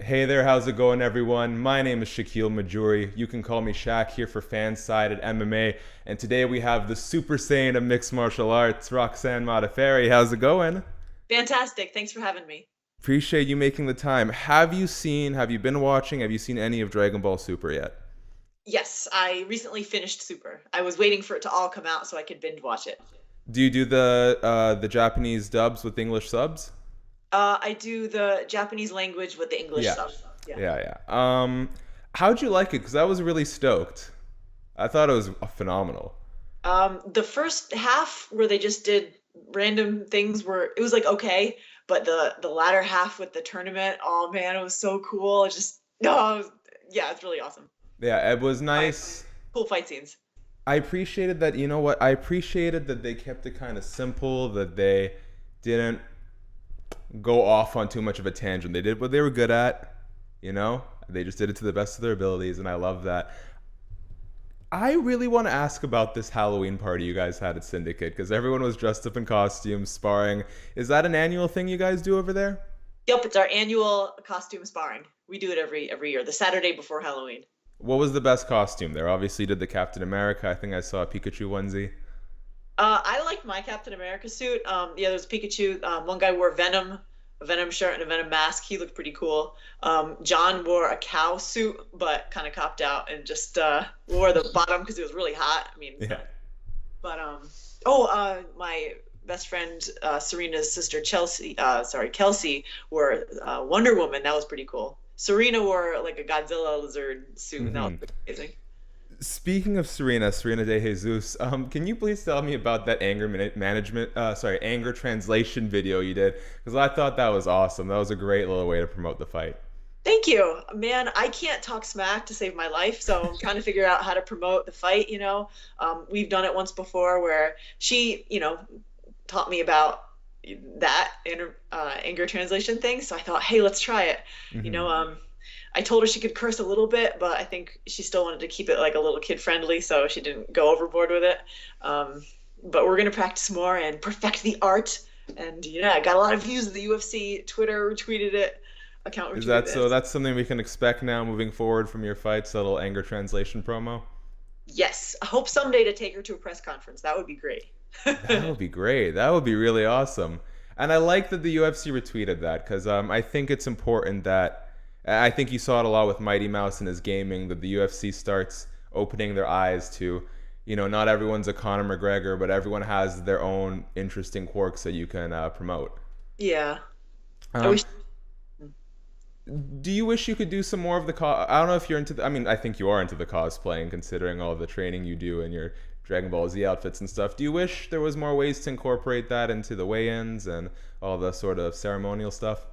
Hey there, how's it going, everyone? My name is Shakiel Mahjouri. You can call me Shaq here for Fansided MMA. And today we have the Super Saiyan of mixed martial arts, Roxanne Modaferi. How's it going? Fantastic. Thanks for having me. Appreciate you making the time. Have you been watching, have you seen any of Dragon Ball Super yet? Yes, I recently finished Super. I was waiting for it to all come out so I could binge watch it. Do you do the Japanese dubs with English subs? I do the Japanese language with the English Yeah, stuff. Yeah. yeah. How'd you like it? Because I was really stoked. I thought it was phenomenal. The first half where they just did random things were it was like okay, but the latter half with the tournament, oh man, it was so cool. It just no, yeah, it's really awesome. Yeah, it was Fight, nice. cool fight scenes. I appreciated that, you know what? I appreciated that they kept it kind of simple, that they didn't go off on too much of a tangent. They did what they were good at, you know? They just did it to the best of their abilities, and I love that. I really want to ask about this Halloween party you guys had at Syndicate, because everyone was dressed up in costumes, sparring. Is that an annual thing you guys do over there? Yep, it's our annual costume sparring. We do it every year, the Saturday before Halloween. What was the best costume there? Obviously, did the Captain America. I think I saw a Pikachu onesie. I liked my Captain America suit. Yeah, there was Pikachu. One guy wore Venom, a Venom shirt and a Venom mask. He looked pretty cool. John wore a cow suit, but kind of copped out and just wore the bottom because it was really hot. I mean, Yeah. but my best friend Serena's sister Kelsey wore Wonder Woman. That was pretty cool. Serena wore like a Godzilla lizard suit, and that was Hmm. pretty amazing. Speaking of Serena de Jesus, can you please tell me about that anger translation video you did? Because I thought that was awesome. That was a great little way to promote the fight. Thank you. Man, I can't talk smack to save my life, so I'm trying to figure out how to promote the fight. We've done it once before where she taught me about that anger translation thing. So I thought, hey, let's try it. You Hmm. know, I told her she could curse a little bit, but I think she still wanted to keep it like a little kid friendly, so she didn't go overboard with it. But we're gonna practice more and perfect the art. And yeah, I got a lot of views. The UFC Twitter retweeted it, account Is retweeted that so? it. That's something we can expect now moving forward from your fights, a little anger translation promo? Yes, I hope someday to take her to a press conference. That would be great. That would be great. That would be really awesome. And I like that the UFC retweeted that because I think it's important that I think you saw it a lot with Mighty Mouse and his gaming that the UFC starts opening their eyes to, not everyone's a Conor McGregor, but everyone has their own interesting quirks that you can promote. Yeah, I Um, wish. do you wish you could do some more of the I don't know if you're into I mean, I think you are into the cosplaying considering all the training you do and your Dragon Ball Z outfits and stuff. Do you wish there was more ways to incorporate that into the weigh-ins and all the sort of ceremonial stuff?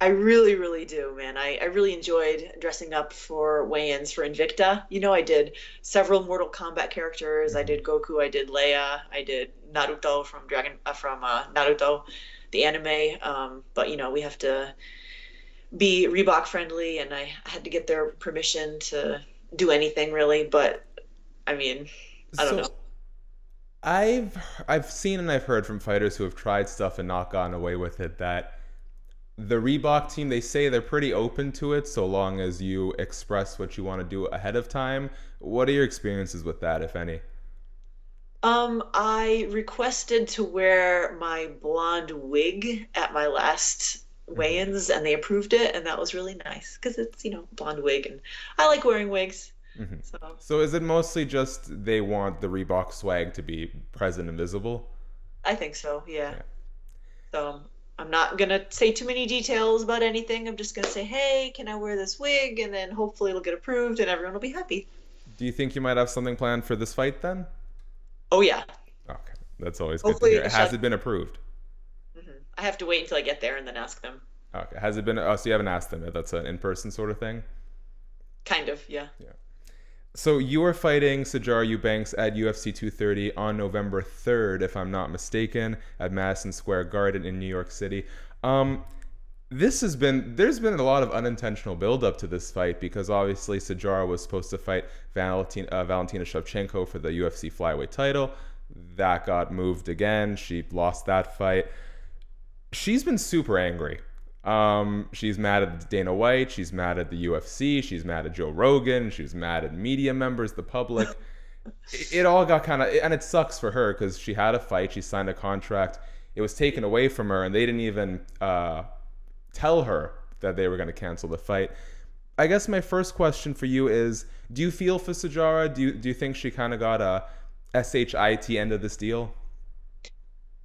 I really, really do, man. I really enjoyed dressing up for weigh-ins for Invicta. I did several Mortal Kombat characters. I Hmm. did Goku. I did Leia. I did Naruto from Naruto, the anime. But we have to be Reebok friendly, and I had to get their permission to do anything really. But I mean, I don't know. So I've I've seen and I've heard from fighters who have tried stuff and not gotten away with it that the Reebok team, they say they're pretty open to it so long as you express what you want to do ahead of time. What are your experiences with that, if any? I requested to wear my blonde wig at my last Hmm. weigh-ins, and they approved it, and that was really nice because it's blonde wig, and I like wearing wigs. Hmm. So So is it mostly just they want the Reebok swag to be present and visible? I think so, yeah. Yeah. So I'm not gonna say too many details about anything. I'm just gonna say, hey, can I wear this wig? And then hopefully it'll get approved, and everyone will be happy. Do you think you might have something planned for this fight then? Oh yeah. Okay, that's always good to Hopefully hear. the Has shot. it been approved? I have to wait until I get there and then ask them. Okay, has it been? Oh, so you haven't asked them yet. That's an in-person sort of thing. Kind of, yeah. Yeah. So you are fighting Sijara Eubanks at UFC 230 on November 3rd, if I'm not mistaken, at Madison Square Garden in New York City. Um, there's been a lot of unintentional build-up to this fight because obviously Sijara was supposed to fight Valentina Shevchenko for the UFC flyweight title. That got moved again. She lost that fight. She's been super angry. She's mad at Dana White. She's mad at the UFC. She's mad at Joe Rogan. She's mad at media members, the public. It all got kind of, and it sucks for her because she had a fight. She signed a contract. It was taken away from her, and they didn't even tell her that they were going to cancel the fight. I guess my first question for you is: do you feel for Sijara? Do you think she kind of got a shit end of this deal?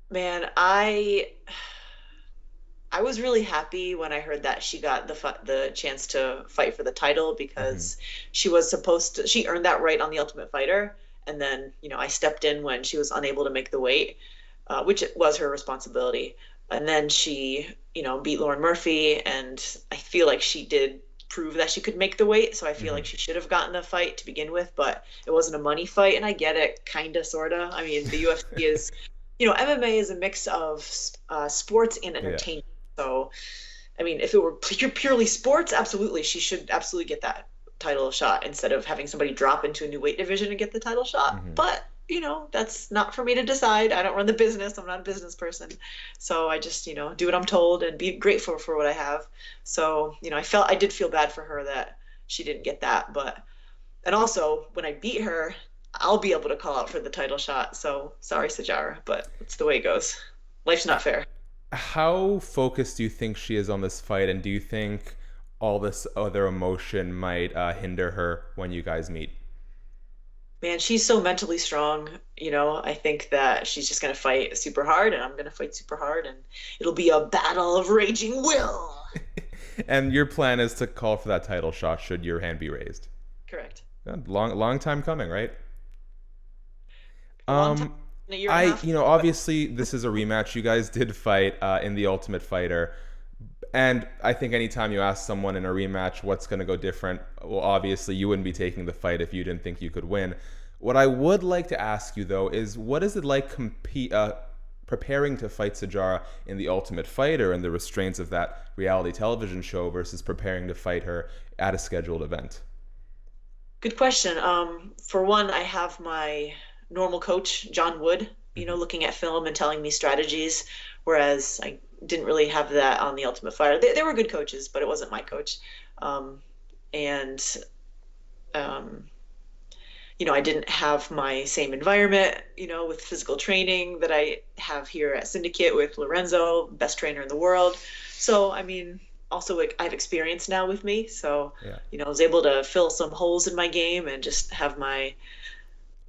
Man, I was really happy when I heard that she got the chance to fight for the title Mm-hmm. because she was supposed to she earned that right on the Ultimate Fighter, and then I stepped in when she was unable to make the weight, which was her responsibility. And then she beat Lauren Murphy, and I feel like she did prove that she could make the weight, so I feel Mm-hmm. like she should have gotten the fight to begin with, but it wasn't a money fight, and I get it, kind of, sort of. I mean, the UFC is, MMA is a mix of sports and Yeah. entertainment. So, I mean, if it were purely sports, absolutely, she should absolutely get that title shot instead of having somebody drop into a new weight division and get the title shot. Mm-hmm. But, that's not for me to decide. I don't run the business. I'm not a business person. So I just, do what I'm told and be grateful for what I have. So, I did feel bad for her that she didn't get that. And also, when I beat her, I'll be able to call out for the title shot. So sorry, Sajara, but it's the way it goes. Life's not fair. How focused do you think she is on this fight, and do you think all this other emotion might hinder her when you guys meet? Man, she's so mentally strong. I think that she's just going to fight super hard, and I'm going to fight super hard, and it'll be a battle of raging will. And your plan is to call for that title shot should your hand be raised. Correct. Yeah, long time coming, right? A long time, Um, in a year and a half. But Obviously this is a rematch. You guys did fight in the Ultimate Fighter, and I think anytime you ask someone in a rematch what's going to go different, well, obviously you wouldn't be taking the fight if you didn't think you could win. What I would like to ask you though is, what is it like preparing to fight Sajara in the Ultimate Fighter and the restraints of that reality television show versus preparing to fight her at a scheduled event? good question. For one, I have my normal coach, John Wood, Hmm. looking at film and telling me strategies, whereas I didn't really have that on the Ultimate Fighter. They were good coaches, but it wasn't my coach. Um, and um, I didn't have my same environment, with physical training that I have here at Syndicate with Lorenzo, best trainer in the world. So, I mean, also like I have experience now with me. So, Yeah. I was able to fill some holes in my game and just have my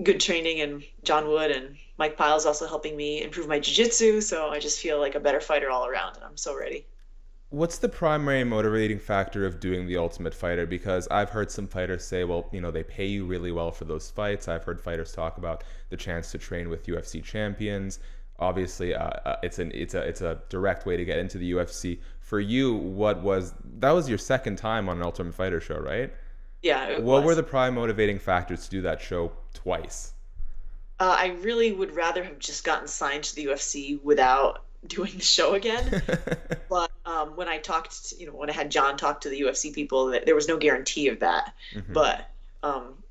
good training, and John Wood and Mike Piles also helping me improve my jiu-jitsu. So I just feel like a better fighter all around, and I'm so ready. What's the primary motivating factor of doing the Ultimate Fighter? Because I've heard some fighters say, well, they pay you really well for those fights. I've heard fighters talk about the chance to train with UFC champions. Obviously, it's a direct way to get into the UFC. For you, what was that was your second time on an Ultimate Fighter show, right? Yeah, it What were was. the prime motivating factors to do that show twice? I really would rather have just gotten signed to the UFC without doing the show again. But when I talked, when I had John talk to the UFC people, there was no guarantee of that. Hmm. But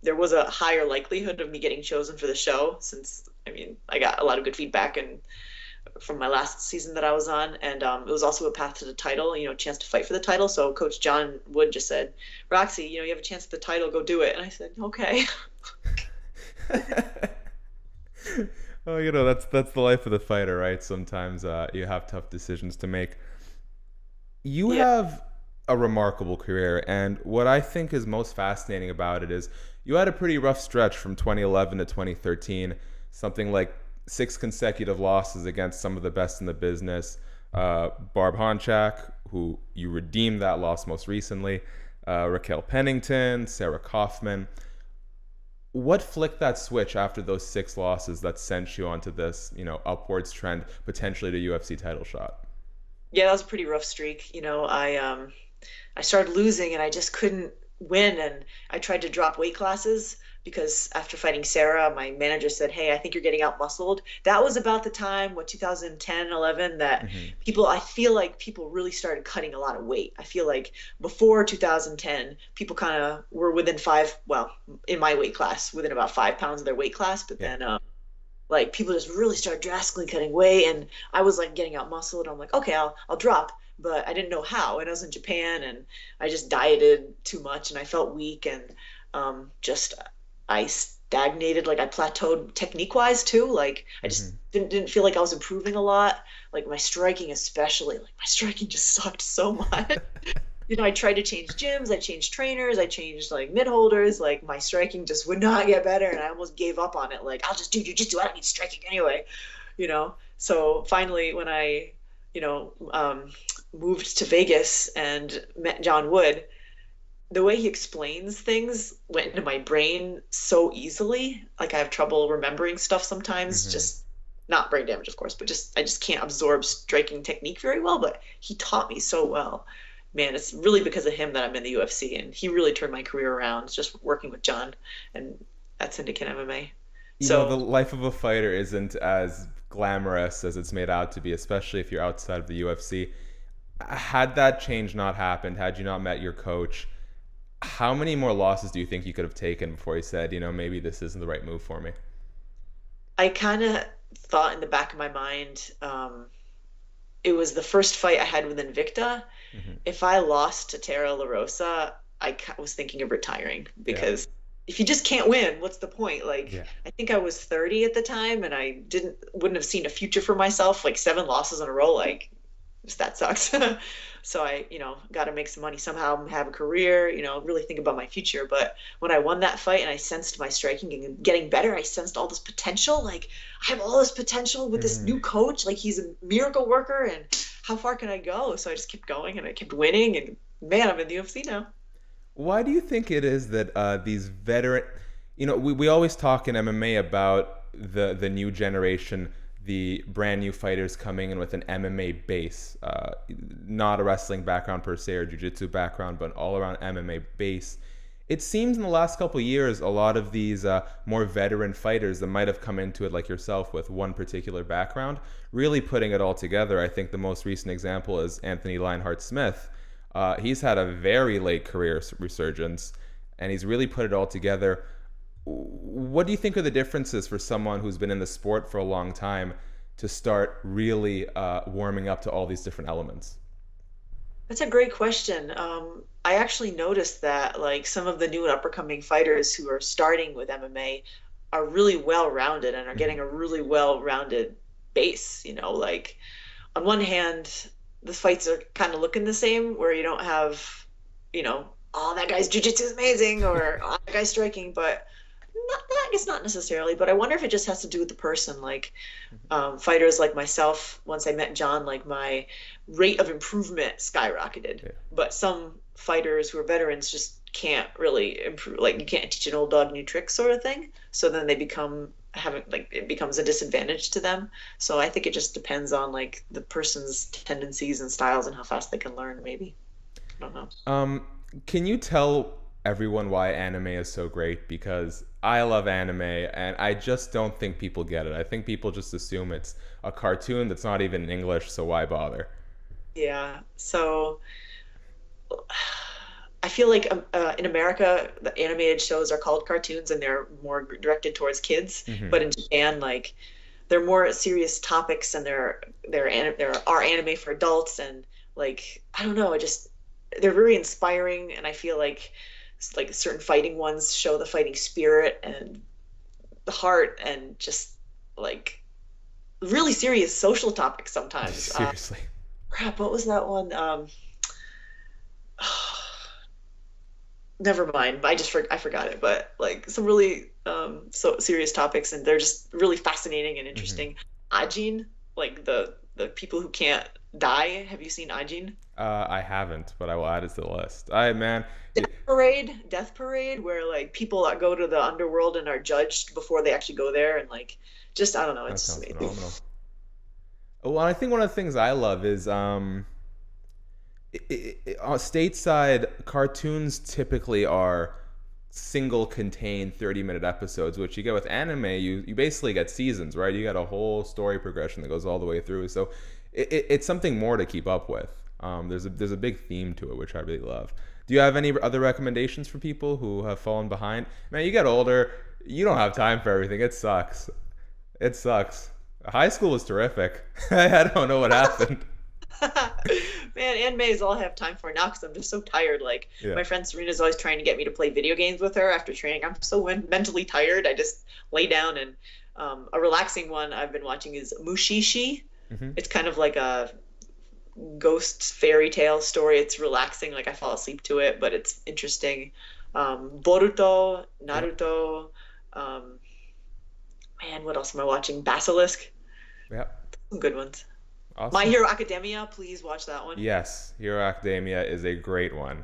there was a higher likelihood of me getting chosen for the show since, I mean, I got a lot of good feedback and from my last season that I was on, and it was also a path to the title, a chance to fight for the title. So Coach John Wood just said, "Roxy, you have a chance at the title, go do it." And I said, "Okay." Oh, that's the life of the fighter, right? Sometimes you have tough decisions to make. You Yeah. have a remarkable career, and what I think is most fascinating about it is you had a pretty rough stretch from 2011 to 2013, something like six consecutive losses against some of the best in the business. Barb Honchak, who you redeemed that loss most recently, Raquel Pennington, Sarah Kaufman. What flicked that switch after those six losses that sent you onto this, upwards trend, potentially to UFC title shot? Yeah, that was a pretty rough streak. I started losing and I just couldn't win, and I tried to drop weight classes because after fighting Sarah, my manager said, "Hey, I think you're getting out muscled." That was about the time, 2010, 11, that Hmm. I feel like people really started cutting a lot of weight. I feel like before 2010, people kind of were within well, in my weight class, within about 5 pounds of their weight class, but Yeah. then like people just really started drastically cutting weight, and I was like getting out muscled. I'm like, okay, I'll drop. but I didn't know how. And I was in Japan, and I just dieted too much, and I felt weak, and just I stagnated. Like I plateaued technique wise too. Like I just Hmm. didn't feel like I was improving a lot. Like my striking, especially, like my striking just sucked so much. I tried to change gyms, I changed trainers, I changed like mid holders. Like my striking just would not get better, and I almost gave up on it. Like I'll just do jujitsu. I don't need striking anyway. So finally, when I, moved to Vegas and met John Wood, the way he explains things went into my brain so easily. Like I have trouble remembering stuff sometimes, Hmm. just not brain damage, of course, but just I just can't absorb striking technique very well. But he taught me so well. Man, it's really because of him that I'm in the UFC, and he really turned my career around just working with John and at Syndicate MMA. The So life of a fighter isn't as glamorous as it's made out to be, especially if you're outside of the UFC. Had that change not happened, had you not met your coach, how many more losses do you think you could have taken before he said, maybe this isn't the right move for me? I kind of thought in the back of my mind, it was the first fight I had with Invicta. Hmm. If I lost to Tara La Rosa, was thinking of retiring Yeah. because if you just can't win, what's the point? Like, Yeah. I think I was 30 at the time, and I wouldn't have seen a future for myself. Like 7 losses in a row, like just that sucks. So I, got to make some money somehow, have a career, really think about my future. But when I won that fight and I sensed my striking and getting better, I sensed all this potential. Like I have all this potential with this Hmm. new coach. Like he's a miracle worker, and how far can I go? So I just kept going and I kept winning, and man, I'm in the UFC now. Why do you think it is that these veteran, we always talk in MMA about the new generation, the brand new fighters coming in with an MMA base, not a wrestling background per se or jiu-jitsu background, but all around MMA base. It seems in the last couple of years, a lot of these more veteran fighters that might have come into it like yourself with one particular background, really putting it all together. I think the most recent example is Anthony Lionheart Smith. He's had a very late career resurgence, and he's really put it all together. What do you think are the differences for someone who's been in the sport for a long time to start really warming up to all these different elements? That's a great question. I actually noticed that like some of the new and uppercoming fighters who are starting with MMA are really well-rounded and are Hmm. getting a really well-rounded base. Like on one hand, the fights are kind of looking the same, where you don't have, oh, that guy's jujitsu is amazing, or oh, that guy's striking, but not, I guess not necessarily. But I wonder if it just has to do with the person. Like fighters like myself, once I met John, like my rate of improvement skyrocketed. Yeah. But some fighters who are veterans just can't really improve. Like you can't teach an old dog new tricks, sort of thing. So then they become having like it becomes a disadvantage to them. So I think it just depends on like the person's tendencies and styles and how fast they can learn. Maybe I don't know. Um, can you tell everyone why anime is so great? Because I love anime, and I just don't think people get it. I think people just assume it's a cartoon that's not even in English, so why bother? Yeah. So I feel like in America, the animated shows are called cartoons and they're more directed towards kids. Hmm. But in Japan, like they're more serious topics and there are anime for adults and like I don't know, it just they're very inspiring and I feel like certain fighting ones show the fighting spirit and the heart and just like really serious social topics sometimes. Seriously. Crap, what was that one? Never mind. I forgot it, but like some really so serious topics, and they're just really fascinating and Hmm. interesting. Ajin, like the people who can't die. Have you seen Ajin? I haven't, but I will add it to the list. I man, it, Death Parade, where like people that go to the underworld and are judged before they actually go there, and like just I don't know, that it's just sounds amazing. phenomenal. Well, I think one of the things I love is stateside cartoons typically are single contained 30-minute episodes, which you get with anime. You basically get seasons, right? You got a whole story progression that goes all the way through, so it's something more to keep up with. There's a big theme to it, which I really love. Do you have any other recommendations for people who have fallen behind? Man, you get older, you don't have time for everything. It sucks. It sucks. High school was terrific. I don't know what happened. Man, animes all I have time for now because I'm just so tired. Like Yeah. my friend Serena's always trying to get me to play video games with her after training. I'm so mentally tired. I just lay down and a relaxing one I've been watching is Mushishi. Hmm. It's kind of like a ghost fairy tale story. It's relaxing. Like I fall asleep to it, but it's interesting. Boruto, Yeah. Naruto. Um, man, what else am I watching? Basilisk. Yeah. Some good ones. My Awesome. Hero Academia. Please watch that one. Yes, Hero Academia is a great one.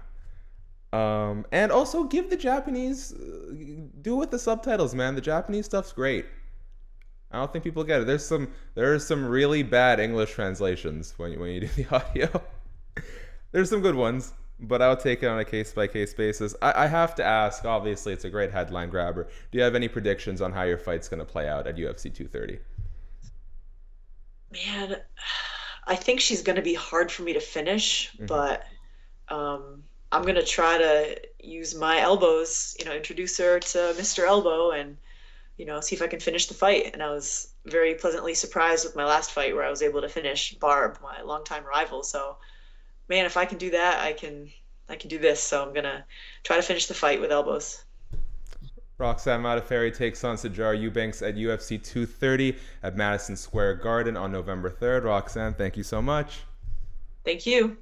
And also give the Japanese, do it with the subtitles, man. The Japanese stuff's great. I don't think people get it. There are some really bad English translations when you do the audio. There's some good ones, but I'll take it on a case by case basis. I have to ask. Obviously, it's a great headline grabber. Do you have any predictions on how your fight's going to play out at UFC 230? Man, I think she's going to be hard for me to finish, Hmm. but I'm going to try to use my elbows, introduce her to Mr. Elbow and, see if I can finish the fight. And I was very pleasantly surprised with my last fight where I was able to finish Barb, my longtime rival. So, man, if I can do that, I can do this. So I'm going to try to finish the fight with elbows. Roxanne Modaferi takes on Sijara Eubanks at UFC 230 at Madison Square Garden on November 3rd. Roxanne, thank you so much. Thank you.